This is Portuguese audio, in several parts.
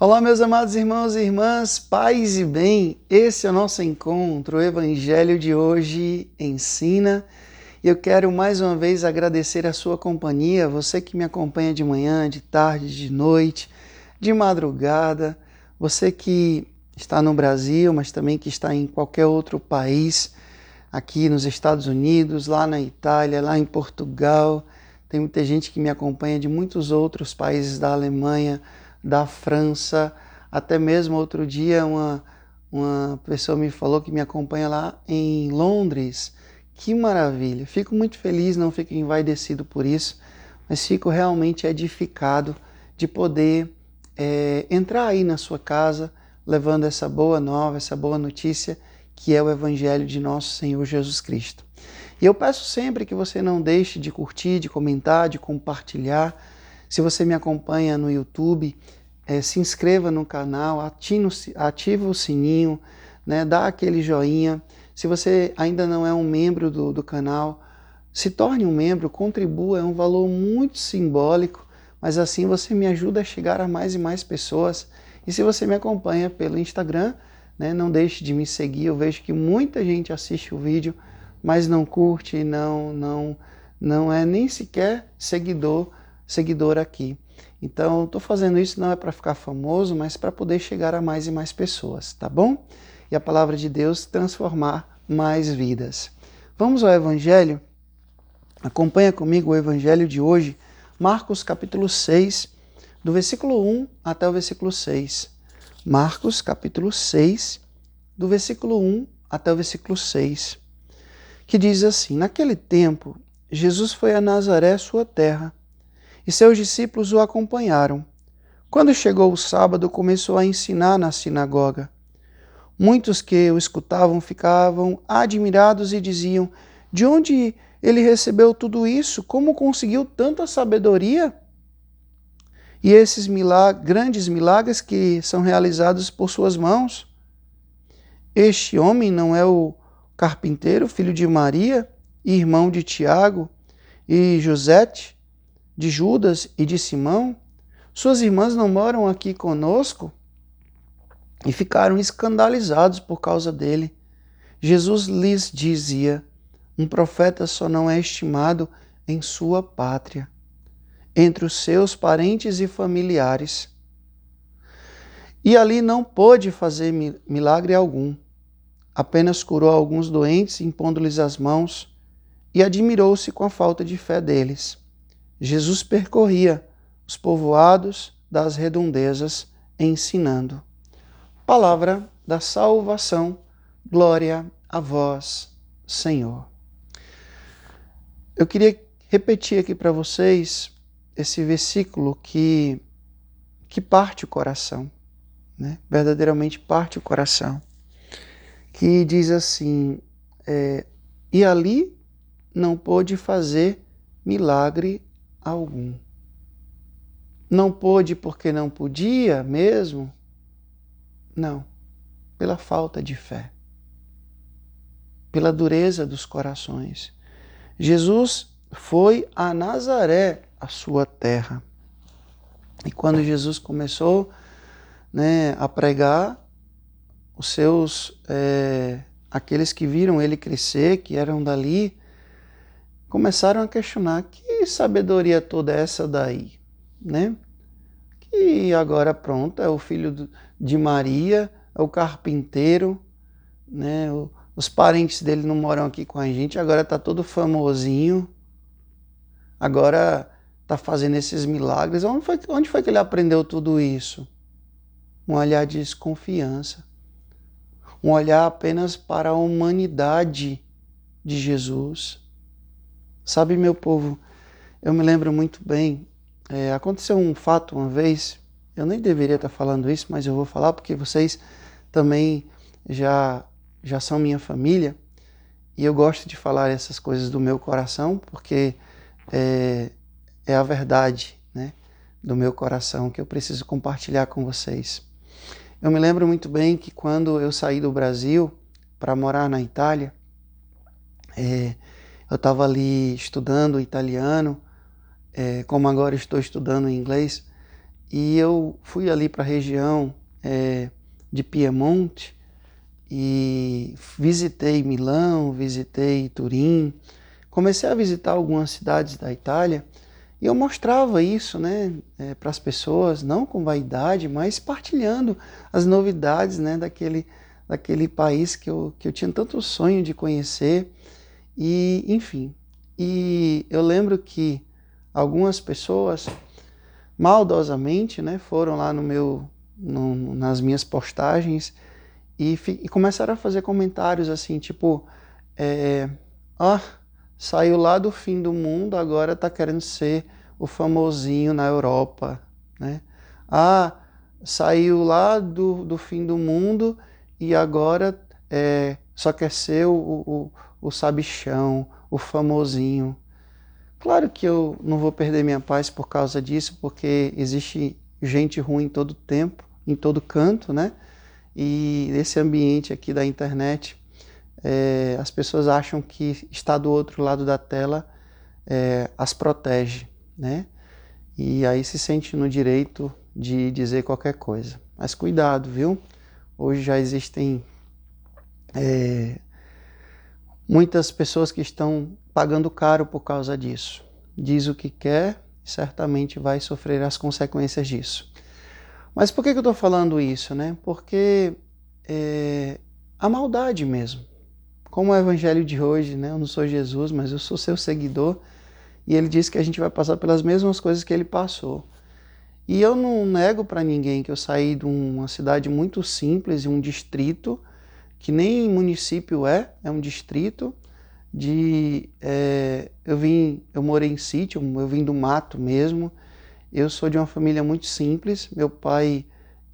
Olá, meus amados irmãos e irmãs, paz e bem, esse é o nosso encontro, o Evangelho de hoje ensina. E eu quero mais uma vez agradecer a sua companhia, você que me acompanha de manhã, de tarde, de noite, de madrugada, você que está no Brasil, mas também que está em qualquer outro país, aqui nos Estados Unidos, lá na Itália, lá em Portugal. Tem muita gente que me acompanha de muitos outros países, da Alemanha, da França, até mesmo outro dia uma pessoa me falou que me acompanha lá em Londres. Que maravilha! Fico muito feliz, não fico envaidecido por isso, mas fico realmente edificado de poder entrar aí na sua casa, levando essa boa nova, essa boa notícia, que é o Evangelho de nosso Senhor Jesus Cristo. E eu peço sempre que você não deixe de curtir, de comentar, de compartilhar. Se você me acompanha no YouTube, se inscreva no canal, ativa o sininho, né, dá aquele joinha. Se você ainda não é um membro do canal, se torne um membro, contribua, é um valor muito simbólico, mas assim você me ajuda a chegar a mais e mais pessoas. E se você me acompanha pelo Instagram, né, não deixe de me seguir. Eu vejo que muita gente assiste o vídeo, mas não curte, não é nem sequer seguidor aqui. Então, estou fazendo isso não é para ficar famoso, mas para poder chegar a mais e mais pessoas, tá bom? E a palavra de Deus transformar mais vidas. Vamos ao Evangelho? Acompanha comigo o Evangelho de hoje, Marcos capítulo 6, do versículo 1 até o versículo 6. Marcos capítulo 6, do versículo 1 até o versículo 6, que diz assim: Naquele tempo, Jesus foi a Nazaré, sua terra, e seus discípulos o acompanharam. Quando chegou o sábado, começou a ensinar na sinagoga. Muitos que o escutavam ficavam admirados e diziam: De onde ele recebeu tudo isso? Como conseguiu tanta sabedoria? E esses grandes milagres que são realizados por suas mãos? Este homem não é o carpinteiro, filho de Maria, e irmão de Tiago e Josete, de Judas e de Simão? Suas irmãs não moram aqui conosco? E ficaram escandalizados por causa dele. Jesus lhes dizia: Um profeta só não é estimado em sua pátria, entre os seus parentes e familiares. E ali não pôde fazer milagre algum. Apenas curou alguns doentes, impondo-lhes as mãos, e admirou-se com a falta de fé deles. Jesus percorria os povoados das redondezas, ensinando. Palavra da salvação, glória a vós, Senhor. Eu queria repetir aqui para vocês esse versículo que parte o coração, né? Verdadeiramente parte o coração, que diz assim, e ali não pôde fazer milagre algum. Não pôde porque não podia mesmo? Não, pela falta de fé, pela dureza dos corações. Jesus foi a Nazaré, a sua terra. E quando Jesus começou, né, a pregar, os seus, aqueles que viram ele crescer, que eram dali, começaram a questionar: que sabedoria toda é essa daí, né? Que agora pronto, é o filho de Maria, é o carpinteiro, né? Os parentes dele não moram aqui com a gente, agora está todo famosinho, agora está fazendo esses milagres. Onde foi que ele aprendeu tudo isso? Um olhar de desconfiança, um olhar apenas para a humanidade de Jesus. Sabe, meu povo, eu me lembro muito bem, aconteceu um fato uma vez, eu nem deveria estar falando isso, mas eu vou falar porque vocês também já são minha família, e eu gosto de falar essas coisas do meu coração, porque é a verdade, né, do meu coração que eu preciso compartilhar com vocês. Eu me lembro muito bem que quando eu saí do Brasil para morar na Itália, eu estava ali estudando italiano, como agora estou estudando inglês, e eu fui ali para a região de Piemonte e visitei Milão, visitei Turim, comecei a visitar algumas cidades da Itália e eu mostrava isso, né, para as pessoas, não com vaidade, mas partilhando as novidades, né, daquele país que eu tinha tanto sonho de conhecer e, enfim. E eu lembro que algumas pessoas maldosamente, né, foram lá nas minhas postagens e começaram a fazer comentários assim, tipo, ó, saiu lá do fim do mundo, agora tá querendo ser o famosinho na Europa, né? Ah, saiu lá do fim do mundo e agora só quer ser o sabichão, o famosinho. Claro que eu não vou perder minha paz por causa disso, porque existe gente ruim em todo tempo, em todo canto, né? E esse ambiente aqui da internet, as pessoas acham que estar do outro lado da tela as protege, né? E aí se sente no direito de dizer qualquer coisa. Mas cuidado, viu? Hoje já existem muitas pessoas que estão pagando caro por causa disso. Diz o que quer e certamente vai sofrer as consequências disso. Mas por que eu estou falando isso, né? Porque a maldade mesmo. Como o evangelho de hoje, né? Eu não sou Jesus, mas eu sou seu seguidor. E ele disse que a gente vai passar pelas mesmas coisas que ele passou. E eu não nego para ninguém que eu saí de uma cidade muito simples, um distrito, que nem município é um distrito, eu morei em sítio, eu vim do mato mesmo, eu sou de uma família muito simples, meu pai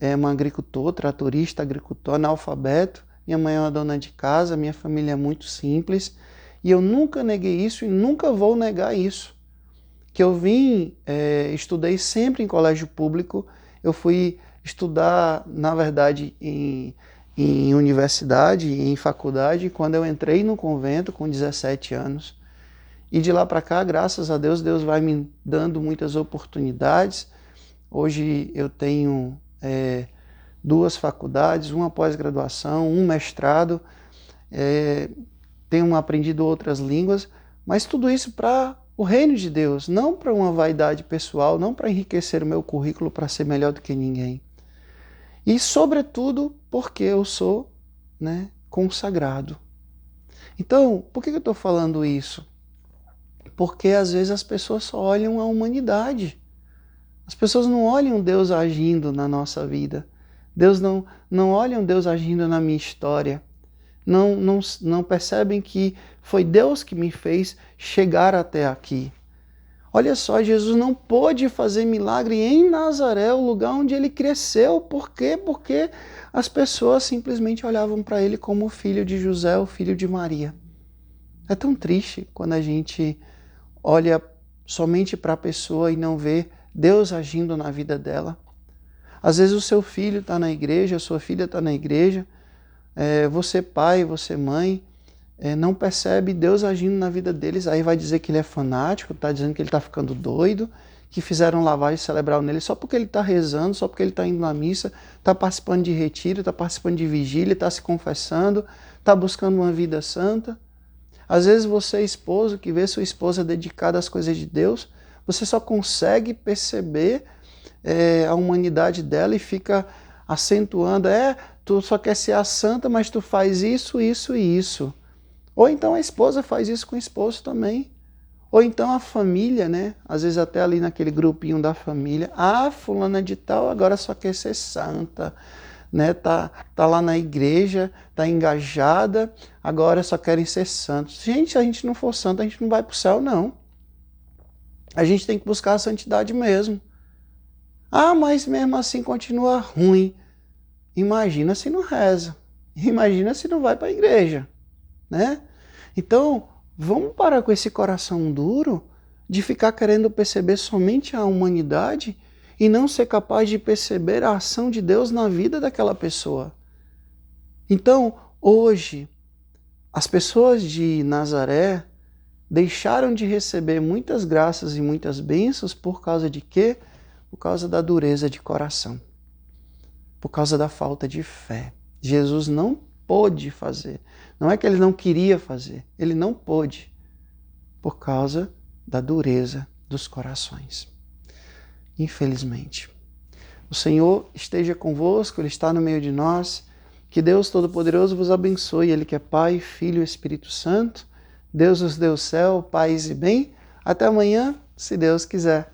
é um agricultor, tratorista, agricultor, analfabeto, minha mãe é uma dona de casa, minha família é muito simples, e eu nunca neguei isso e nunca vou negar isso. Que eu estudei sempre em colégio público, eu fui estudar, na verdade, em universidade, em faculdade, quando eu entrei no convento com 17 anos. E de lá para cá, graças a Deus, Deus vai me dando muitas oportunidades. Hoje eu tenho 2 faculdades, uma pós-graduação, um mestrado, tenho aprendido outras línguas, mas tudo isso para o reino de Deus, não para uma vaidade pessoal, não para enriquecer o meu currículo para ser melhor do que ninguém. E, sobretudo, porque eu sou, né, consagrado. Então, por que eu estou falando isso? Porque às vezes as pessoas só olham a humanidade. As pessoas não olham Deus agindo na nossa vida. Deus não olham Deus agindo na minha história. Não percebem que foi Deus que me fez chegar até aqui. Olha só, Jesus não pôde fazer milagre em Nazaré, o lugar onde ele cresceu. Por quê? Porque as pessoas simplesmente olhavam para ele como o filho de José, o filho de Maria. É tão triste quando a gente olha somente para a pessoa e não vê Deus agindo na vida dela. Às vezes o seu filho está na igreja, a sua filha está na igreja, você pai, você mãe, não percebe Deus agindo na vida deles, aí vai dizer que ele é fanático, está dizendo que ele está ficando doido, que fizeram lavagem cerebral nele só porque ele está rezando, só porque ele está indo na missa, está participando de retiro, está participando de vigília, está se confessando, está buscando uma vida santa. Às vezes você, esposo, que vê sua esposa dedicada às coisas de Deus, você só consegue perceber a humanidade dela e fica acentuando, tu só quer ser a santa, mas tu faz isso, isso e isso. Ou então a esposa faz isso com o esposo também. Ou então a família, né? Às vezes até ali naquele grupinho da família. Fulana de tal agora só quer ser santa, né? Tá lá na igreja, tá engajada, agora só querem ser santos. Gente, se a gente não for santo, a gente não vai pro céu, não. A gente tem que buscar a santidade mesmo. Mas mesmo assim continua ruim. Imagina se não reza. Imagina se não vai para a igreja, né? Então, vamos parar com esse coração duro de ficar querendo perceber somente a humanidade e não ser capaz de perceber a ação de Deus na vida daquela pessoa. Então, hoje, as pessoas de Nazaré deixaram de receber muitas graças e muitas bênçãos por causa de quê? Por causa da dureza de coração, por causa da falta de fé. Jesus não pôde fazer. Não é que ele não queria fazer, ele não pôde, por causa da dureza dos corações. Infelizmente. O Senhor esteja convosco, Ele está no meio de nós. Que Deus Todo-Poderoso vos abençoe, Ele que é Pai, Filho e Espírito Santo. Deus nos dê o céu, paz e bem. Até amanhã, se Deus quiser.